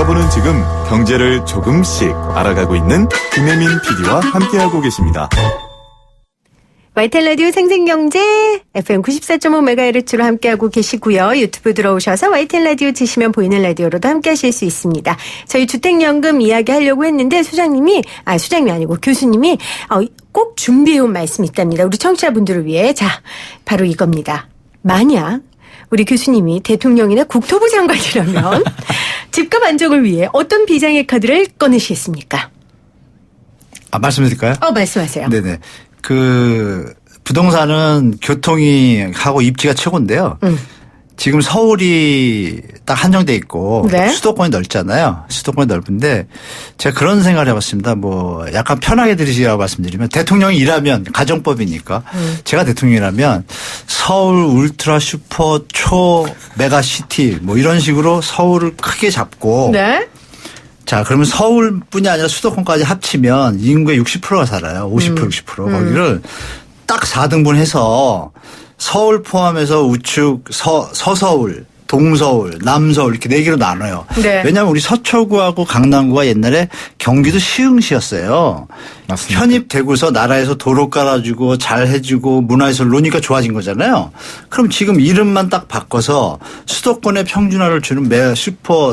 여러분은 지금 경제를 조금씩 알아가고 있는 김혜민 PD와 함께하고 계십니다. YTN 라디오 생생경제 FM 94.5MHz로 함께하고 계시고요. 유튜브 들어오셔서 YTN 라디오 치시면 보이는 라디오로도 함께하실 수 있습니다. 저희 주택연금 이야기 하려고 했는데 소장님이 아니고 교수님이 꼭 준비해온 말씀이 있답니다. 우리 청취자분들을 위해. 자, 바로 이겁니다. 만약 우리 교수님이 대통령이나 국토부 장관이라면 집값 안정을 위해 어떤 비장의 카드를 꺼내시겠습니까? 말씀드릴까요? 말씀하세요. 네네. 부동산은 교통이 하고 입지가 최고인데요. 지금 서울이 딱 한정돼 있고 네. 수도권이 넓잖아요. 수도권이 넓은데 제가 그런 생각을 해봤습니다. 약간 편하게 들으시라고 말씀드리면 대통령이 일하면 가정법이니까 제가 대통령이라면 서울 울트라 슈퍼 초 메가시티 이런 식으로 서울을 크게 잡고 네. 자, 그러면 서울뿐이 아니라 수도권까지 합치면 인구의 60%가 살아요. 50%, 60%. 거기를 딱 4등분 해서 서울 포함해서 우측 서서울, 동서울, 남서울 이렇게 4개로 나눠요. 네. 왜냐하면 우리 서초구하고 강남구가 옛날에 경기도 시흥시였어요. 맞습니다. 편입되고서 나라에서 도로 깔아주고 잘 해주고 문화예술 노니까 좋아진 거잖아요. 그럼 지금 이름만 딱 바꿔서 수도권의 평준화를 주는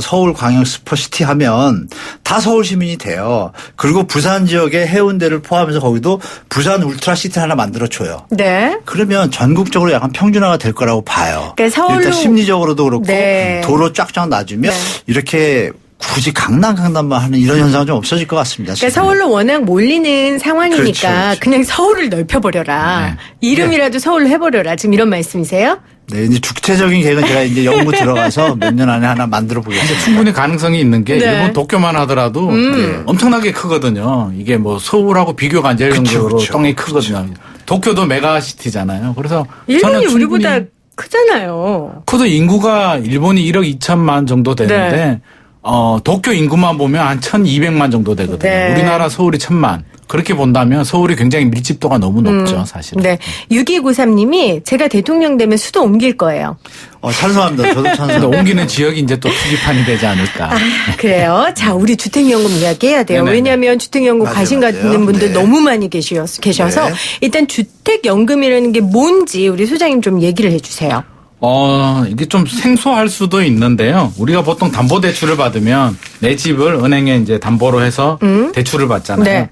서울 광역 슈퍼시티 하면 다 서울 시민이 돼요. 그리고 부산 지역의 해운대를 포함해서 거기도 부산 울트라시티 하나 만들어줘요. 네. 그러면 전국적으로 약간 평준화가 될 거라고 봐요. 그러니까 서울로 일단 심리적으로도 그렇고 네. 도로 쫙쫙 놔주면 네. 이렇게 굳이 강남만 하는 이런 현상은 좀 없어질 것 같습니다. 그러니까 서울로 워낙 몰리는 상황이니까 그렇죠. 그냥 서울을 넓혀버려라. 네. 이름이라도 서울로 해버려라. 지금 이런 말씀이세요? 네, 이제 구체적인 계획은 제가 이제 연구 들어가서 몇 년 안에 하나 만들어 보겠습니다. 충분히 가능성이 있는 게 네. 일본 도쿄만 하더라도 엄청나게 크거든요. 이게 서울하고 비교가 안 될 정도로 그쵸. 땅이 크거든요. 도쿄도 메가시티잖아요. 그래서 일본이 저는 충분히 우리보다 크잖아요. 크도 인구가 일본이 1억 2천만 정도 되는데 네. 도쿄 인구만 보면 한 1,200만 정도 되거든요. 네. 우리나라 서울이 1,000만. 그렇게 본다면 서울이 굉장히 밀집도가 너무 높죠, 사실은. 네. 6293님이 제가 대통령 되면 수도 옮길 거예요. 찬성합니다. 저도 근데 찬성합니다. 옮기는 지역이 이제 또 투기판이 되지 않을까. 그래요. 자, 우리 주택연금 이야기 해야 돼요. 네네네. 왜냐하면 주택연금 맞아요, 관심 맞아요. 갖는 분들 네. 너무 많이 계셔서 네. 일단 주택연금이라는 게 뭔지 우리 소장님 좀 얘기를 해 주세요. 이게 좀 생소할 수도 있는데요. 우리가 보통 담보대출을 받으면 내 집을 은행에 이제 담보로 해서 대출을 받잖아요. 네.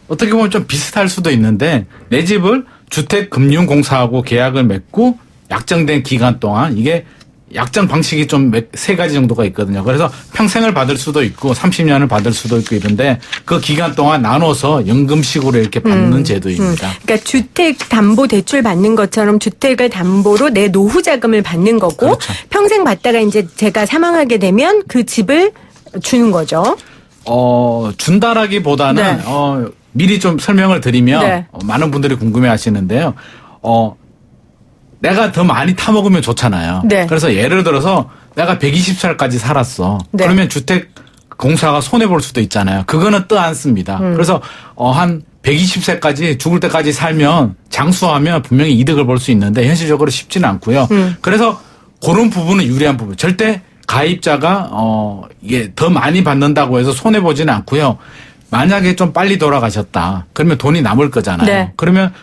어떻게 보면 좀 비슷할 수도 있는데 내 집을 주택금융공사하고 계약을 맺고 약정된 기간 동안 이게 약정 방식이 좀 3가지 정도가 있거든요. 그래서 평생을 받을 수도 있고 30년을 받을 수도 있고 이런데 그 기간 동안 나눠서 연금식으로 이렇게 받는 제도입니다. 그러니까 주택 담보 대출 받는 것처럼 주택을 담보로 내 노후 자금을 받는 거고 그렇죠. 평생 받다가 이제 제가 사망하게 되면 그 집을 주는 거죠. 준다라기보다는 네. 미리 좀 설명을 드리면 네. 많은 분들이 궁금해 하시는데요. 내가 더 많이 타먹으면 좋잖아요. 네. 그래서 예를 들어서 내가 120살까지 살았어. 네. 그러면 주택공사가 손해볼 수도 있잖아요. 그거는 떠 안습니다. 그래서 한 120세까지 죽을 때까지 살면 장수하면 분명히 이득을 볼 수 있는데 현실적으로 쉽지는 않고요. 그래서 그런 부분은 유리한 부분. 절대 가입자가 이게 더 많이 받는다고 해서 손해 보지는 않고요. 만약에 좀 빨리 돌아가셨다. 그러면 돈이 남을 거잖아요. 네. 그러면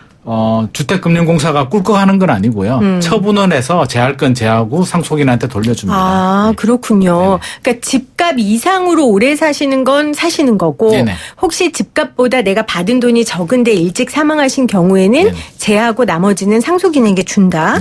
주택금융공사가 꿀꺽하는 건 아니고요. 처분을 해서 제할건 제하고 상속인한테 돌려줍니다. 아, 네. 그렇군요. 그러니까 집값 이상으로 오래 사시는 건 사시는 거고 네네. 혹시 집값보다 내가 받은 돈이 적은데 일찍 사망하신 경우에는 네네. 제하고 나머지는 상속인에게 준다.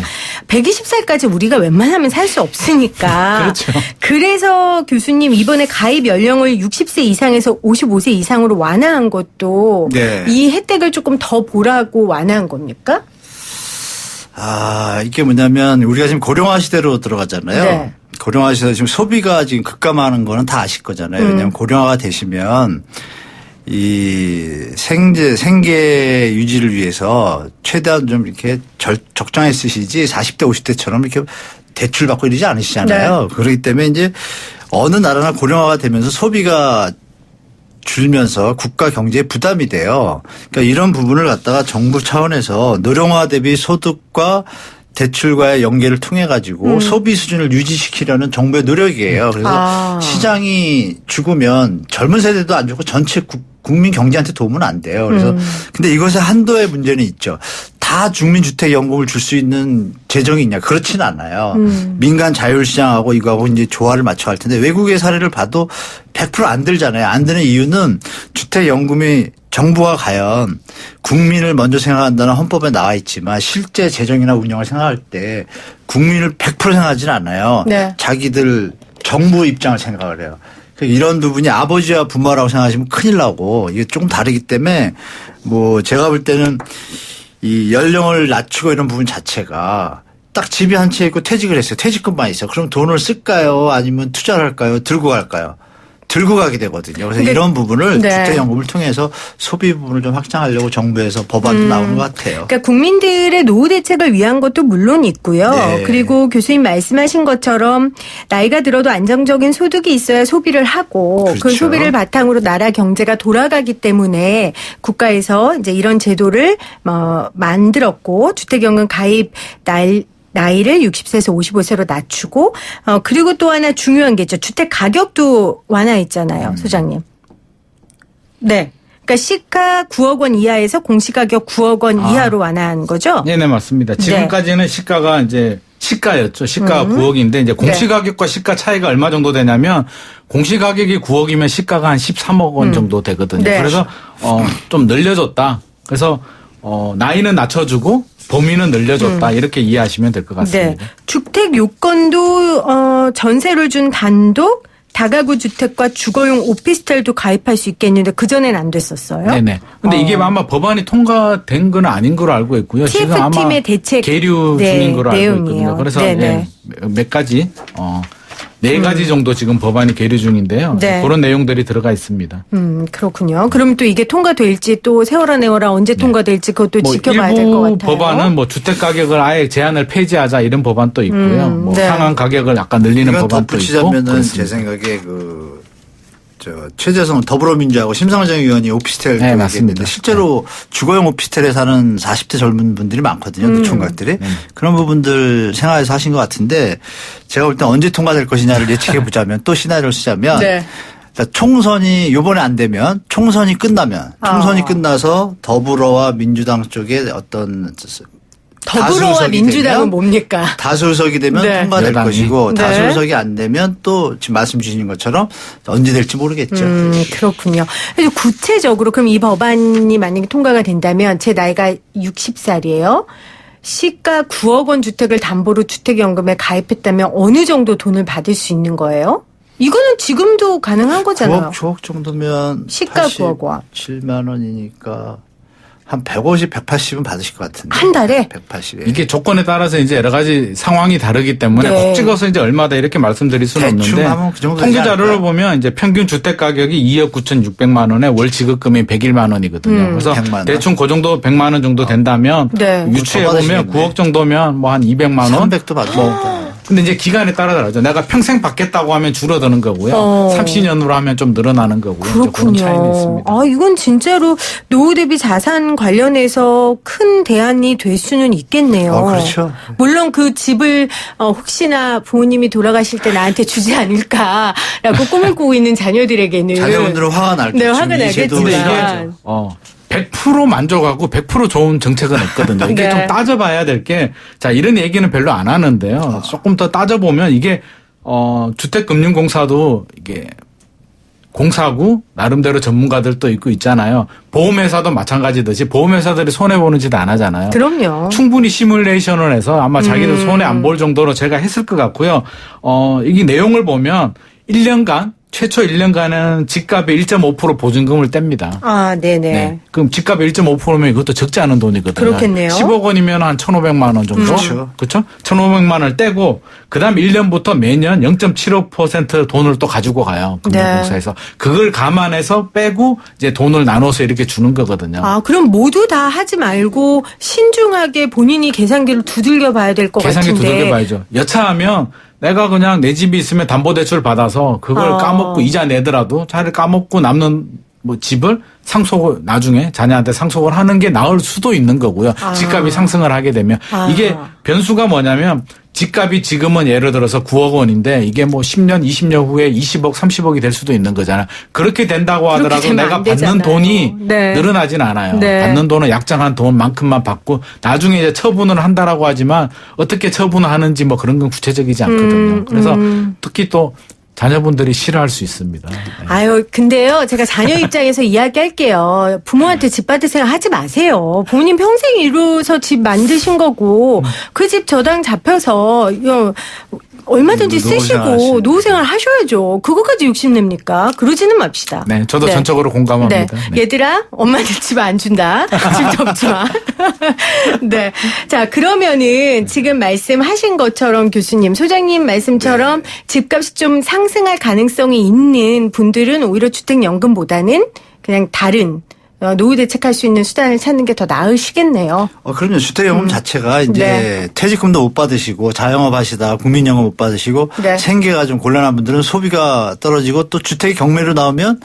120살까지 우리가 웬만하면 살 수 없으니까. 그렇죠. 그래서 교수님 이번에 가입 연령을 60세 이상에서 55세 이상으로 완화한 것도 네. 이 혜택을 조금 더 보라고 완화한 겁니까? 이게 뭐냐면 우리가 지금 고령화 시대로 들어가잖아요. 네. 고령화 시대 지금 소비가 지금 급감하는 거는 다 아실 거잖아요. 왜냐하면 고령화가 되시면 이 생계 유지를 위해서 최대한 좀 이렇게 적정히 쓰시지 40대 50대처럼 이렇게 대출 받고 이러지 않으시잖아요. 네. 그렇기 때문에 이제 어느 나라나 고령화가 되면서 소비가 줄면서 국가 경제에 부담이 돼요. 그러니까 이런 부분을 갖다가 정부 차원에서 노령화 대비 소득과 대출과의 연계를 통해 가지고 소비 수준을 유지시키려는 정부의 노력이에요. 그래서 시장이 죽으면 젊은 세대도 안 죽고 전체 국민 경제한테 도움은 안 돼요. 그래서 근데 이것의 한도의 문제는 있죠. 다 국민주택연금을 줄 수 있는 재정이 있냐? 그렇지는 않아요. 민간 자율시장하고 이거하고 이제 조화를 맞춰 갈 텐데 외국의 사례를 봐도 100% 안 들잖아요. 안 드는 이유는 주택연금이 정부가 과연 국민을 먼저 생각한다는 헌법에 나와 있지만 실제 재정이나 운영을 생각할 때 국민을 100% 생각하지는 않아요. 네. 자기들 정부 입장을 생각을 해요. 이런 부분이 아버지와 부모라고 생각하시면 큰일 나고 이게 조금 다르기 때문에 뭐 제가 볼 때는 이 연령을 낮추고 이런 부분 자체가 딱 집이 한 채 있고 퇴직을 했어요. 퇴직금만 있어요. 그럼 돈을 쓸까요? 아니면 투자를 할까요? 들고 갈까요? 들고 가게 되거든요. 그래서 이런 부분을 네. 주택연금을 통해서 소비 부분을 좀 확장하려고 정부에서 법안도 나오는 것 같아요. 그러니까 국민들의 노후 대책을 위한 것도 물론 있고요. 네. 그리고 교수님 말씀하신 것처럼 나이가 들어도 안정적인 소득이 있어야 소비를 하고 그 그렇죠. 소비를 바탕으로 나라 경제가 돌아가기 때문에 국가에서 이제 이런 제도를 만들었고 주택연금 가입 나이를 60세에서 55세로 낮추고 그리고 또 하나 중요한 게 있죠. 주택 가격도 완화했잖아요. 소장님. 네. 그러니까 시가 9억 원 이하에서 공시가격 9억 원 이하로 완화한 거죠? 네네, 맞습니다. 지금까지는 시가가 이제 시가였죠. 시가가 9억인데 이제 공시가격과 시가 차이가 얼마 정도 되냐면 공시가격이 9억이면 시가가 한 13억 원 정도 되거든요. 네. 그래서 좀 늘려줬다. 그래서 나이는 낮춰주고 범위는 늘려줬다. 이렇게 이해하시면 될 것 같습니다. 네. 주택 요건도 전세를 준 단독 다가구 주택과 주거용 오피스텔도 가입할 수 있겠는데 그전엔 안 됐었어요. 네네. 근데 이게 아마 법안이 통과된 건 아닌 걸로 알고 있고요. 지금 아마 TF팀의 대책 계류 중인 걸로 알고 내용이에요. 있거든요. 그래서 네네. 몇 가지, 4가지 정도 지금 법안이 계류 중인데요. 네. 그런 내용들이 들어가 있습니다. 그렇군요. 그럼 또 이게 통과될지 또 세월아 내월아 언제 통과될지 그것도 지켜봐야 될 것 같아요. 일부 법안은 뭐 주택 가격을 아예 제한을 폐지하자 이런 법안도 있고요. 뭐 네. 상한 가격을 약간 늘리는 이건 법안도 있고. 덧붙이자면은 제 그렇습니다. 생각에 최재성 더불어민주하고 심상정 의원이 오피스텔 네, 맞습니다. 얘기했는데 실제로 주거용 오피스텔에 사는 40대 젊은 분들이 많거든요. 노총각들이. 그런 부분들 생각해서 하신 것 같은데 제가 볼 때 언제 통과될 것이냐를 예측해 보자면 또 시나리오를 쓰자면 네. 총선이 요번에 안 되면 총선이 끝나서 더불어와 민주당 쪽에 어떤 더불어와 다수석이 민주당은 되면 뭡니까? 다수석이 되면 네. 통과될 여당이. 것이고 네. 다수석이 안 되면 또 지금 말씀 주신 것처럼 언제 될지 모르겠죠. 그렇군요. 그래서 구체적으로 그럼 이 법안이 만약에 통과가 된다면 제 나이가 60살이에요. 시가 9억 원 주택을 담보로 주택연금에 가입했다면 어느 정도 돈을 받을 수 있는 거예요? 이거는 지금도 가능한 거잖아요. 9억 정도면 시가 9억 원. 7만 원이니까 한 150, 180은 받으실 것 같은데. 한 달에? 180에. 이게 조건에 따라서 이제 여러 가지 상황이 다르기 때문에 네. 꼭 찍어서 이제 얼마다 이렇게 말씀드릴 수는 대충 없는데 하면 그 정도 통계 되지 자료를 않을까요? 보면 이제 평균 주택 가격이 2억 9,600만 원에 월 지급금이 101만 원이거든요. 그래서 100만 원. 대충 그 정도 100만 원 정도 된다면 네. 유추해 더 보면 받으시겠네. 9억 정도면 뭐 한 200만 원. 300도 받으시겠다. 근데 이제 기간에 따라 다르죠. 내가 평생 받겠다고 하면 줄어드는 거고요. 30년으로 하면 좀 늘어나는 거고요. 이제 그런 차이는 그렇군요. 있습니다. 아, 이건 진짜로 노후 대비 자산 관련해서 큰 대안이 될 수는 있겠네요. 그렇죠. 물론 그 집을 혹시나 부모님이 돌아가실 때 나한테 주지 않을까라고 꿈을 꾸고 있는 자녀들에게는 자녀분들은 화가 날겠죠. 네, 화가 이 제도를 나겠지만 100% 만족하고 100% 좋은 정책은 없거든요. 이게 네. 좀 따져봐야 될 게, 자, 이런 얘기는 별로 안 하는데요. 조금 더 따져보면 이게, 주택금융공사도 이게 공사고 나름대로 전문가들도 있고 있잖아요. 보험회사도 마찬가지듯이 보험회사들이 손해보는 짓 안 하잖아요. 그럼요. 충분히 시뮬레이션을 해서 아마 자기들 손해 안 볼 정도로 제가 했을 것 같고요. 이 내용을 보면 1년간 최초 1년간은 집값의 1.5% 보증금을 뗍니다. 아, 네네. 네. 그럼 집값의 1.5%면 이것도 적지 않은 돈이거든요. 그렇겠네요. 10억 원이면 한 1,500만 원 정도. 그렇죠. 그렇죠? 1,500만 원을 떼고 그다음 1년부터 매년 0.75% 돈을 또 가지고 가요. 금융공사에서. 그걸 감안해서 빼고 이제 돈을 나눠서 이렇게 주는 거거든요. 아, 그럼 모두 다 하지 말고 신중하게 본인이 계산기를 두들겨 봐야 될 것 계산기 같은데. 두들겨 봐야죠. 여차하면 내가 그냥 내 집이 있으면 담보대출 받아서 그걸 까먹고 이자 내더라도 차라리 까먹고 남는 뭐 집을 상속을 나중에 자녀한테 상속을 하는 게 나을 수도 있는 거고요. 집값이 상승을 하게 되면 이게 변수가 뭐냐면 집값이 지금은 예를 들어서 9억 원인데 이게 뭐 10년, 20년 후에 20억, 30억이 될 수도 있는 거잖아요. 그렇게 된다고 그렇게 하더라도 되면 내가 안 받는 되잖아요. 돈이 네. 늘어나진 않아요. 네. 받는 돈은 약정한 돈만큼만 받고 나중에 이제 처분을 한다라고 하지만 어떻게 처분을 하는지 뭐 그런 건 구체적이지 않거든요. 그래서 특히 또 자녀분들이 싫어할 수 있습니다. 네. 아유, 근데요, 제가 자녀 입장에서 이야기할게요. 부모한테 집 받을 생각 하지 마세요. 부모님 평생 이루어서 집 만드신 거고, 그 집 저당 잡혀서, 얼마든지 쓰시고, 노후생활 하셔야죠. 그거까지 욕심냅니까? 그러지는 맙시다. 네, 저도 전적으로 공감합니다. 네. 네. 얘들아, 엄마한테 집 안 준다. 집 접지 마. 네. 자, 그러면은 지금 말씀하신 것처럼 교수님, 소장님 말씀처럼 집값이 좀 상승할 가능성이 있는 분들은 오히려 주택연금보다는 그냥 다른 노후 대책할 수 있는 수단을 찾는 게 더 나으시겠네요. 그럼요. 주택연금 자체가 이제 네. 퇴직금도 못 받으시고 자영업 하시다 국민연금 못 받으시고 네. 생계가 좀 곤란한 분들은 소비가 떨어지고 또 주택이 경매로 나오면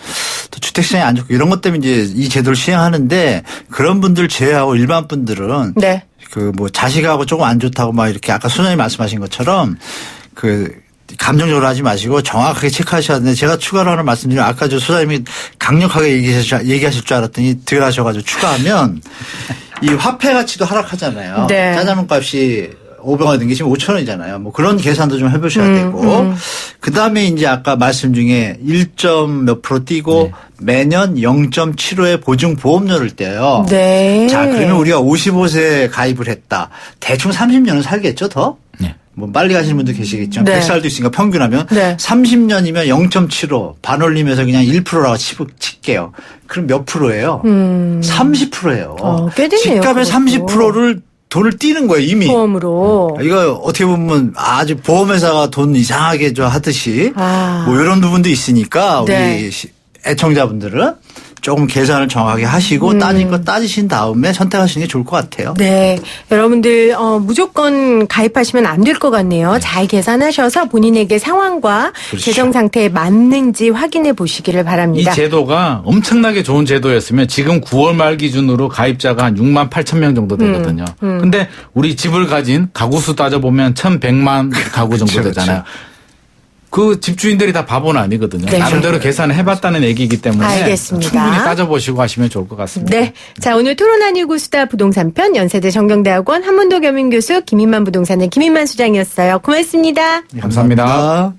또 주택시장이 안 좋고 이런 것 때문에 이제 이 제도를 시행하는데 그런 분들 제외하고 일반 분들은 네. 그 뭐 자식하고 조금 안 좋다고 막 이렇게 아까 소장님 말씀하신 것처럼 그 감정적으로 하지 마시고 정확하게 체크하셔야 되는데 제가 추가로 하나 말씀드리면 아까 저 소장님이 강력하게 얘기하실 줄 알았더니 덜 하셔가지고 추가하면 이 화폐 가치도 하락하잖아요. 네. 짜장면 값이 500원 된 게 지금 5,000원이잖아요. 뭐 그런 계산도 좀 해보셔야 되고 그 다음에 이제 아까 말씀 중에 1점 몇 프로 뛰고 매년 0.75의 보증 보험료를 떼요. 네. 자, 그러면 우리가 55세에 가입을 했다. 대충 30년은 살겠죠, 더? 네. 뭐 빨리 가시는 분도 계시겠지만 네. 100살도 있으니까 평균하면 네. 30년이면 0.75 반올림해서 그냥 1%라고 칠게요. 그럼 몇 프로예요? 30%예요. 꽤 되네요, 집값의 그것도. 30%를 돈을 띄는 거예요, 이미. 보험으로. 이거 어떻게 보면 아주 보험회사가 돈 이상하게 저 하듯이 뭐 이런 부분도 있으니까 우리 네. 애청자분들은 조금 계산을 정확하게 하시고 따질 거 따지신 다음에 선택하시는 게 좋을 것 같아요. 네. 여러분들, 무조건 가입하시면 안 될 것 같네요. 잘 계산하셔서 본인에게 상황과 그렇죠. 재정 상태에 맞는지 확인해 보시기를 이 바랍니다. 제도가 엄청나게 좋은 제도였으면 지금 9월 말 기준으로 가입자가 한 6만 8천 명 정도 되거든요. 근데 우리 집을 가진 가구 수 따져보면 1,100만 가구 정도 그렇죠, 되잖아요. 그 집주인들이 다 바보는 아니거든요. 네. 나름대로 계산을 해봤다는 얘기이기 때문에 알겠습니다. 충분히 따져보시고 하시면 좋을 것 같습니다. 네. 자, 오늘 토론 아니고 수다 부동산 편 연세대 정경대학원 한문도 겸임교수 김인만 부동산의 김인만 수장이었어요. 고맙습니다. 감사합니다.